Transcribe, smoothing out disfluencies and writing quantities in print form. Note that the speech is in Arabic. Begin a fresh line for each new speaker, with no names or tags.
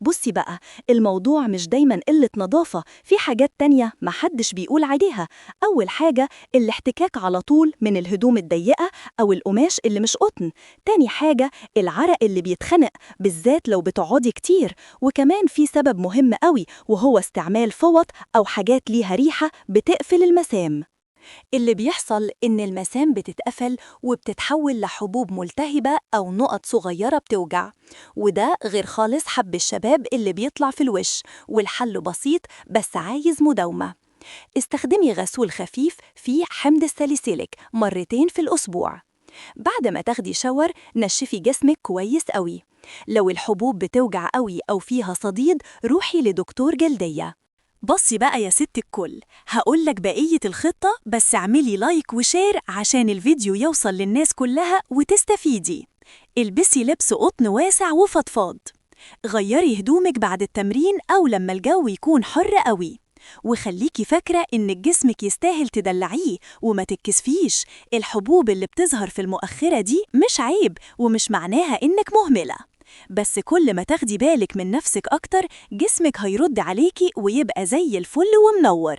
بصي بقى، الموضوع مش دايما قلة نظافة، في حاجات تانية محدش بيقول عليها. أول حاجة، الاحتكاك على طول من الهدوم الضيقة أو القماش اللي مش قطن. تاني حاجة، العرق اللي بيتخنق بالذات لو بتقعدي كتير. وكمان في سبب مهم قوي، وهو استعمال فوط أو حاجات ليها ريحة بتقفل المسام. اللي بيحصل إن المسام بتتقفل وبتتحول لحبوب ملتهبة أو نقط صغيرة بتوجع، وده غير خالص حب الشباب اللي بيطلع في الوش. والحل بسيط بس عايز مداومة. استخدمي غسول خفيف فيه حمض الساليسيليك مرتين في الأسبوع. بعد ما تاخدي شاور نشفي جسمك كويس قوي. لو الحبوب بتوجع قوي أو فيها صديد روحي لدكتور جلدية. بصي بقى يا ست الكل، هقولك بقية الخطة، بس اعملي لايك وشير عشان الفيديو يوصل للناس كلها وتستفيدي. البسي لبس قطن واسع وفضفاض. غيري هدومك بعد التمرين أو لما الجو يكون حر قوي. وخليكي فاكرة إن جسمك يستاهل تدلعيه وما تتكسفيش. الحبوب اللي بتظهر في المؤخرة دي مش عيب ومش معناها إنك مهملة. بس كل ما تاخدي بالك من نفسك أكتر، جسمك هيرد عليكي ويبقى زي الفل ومنور.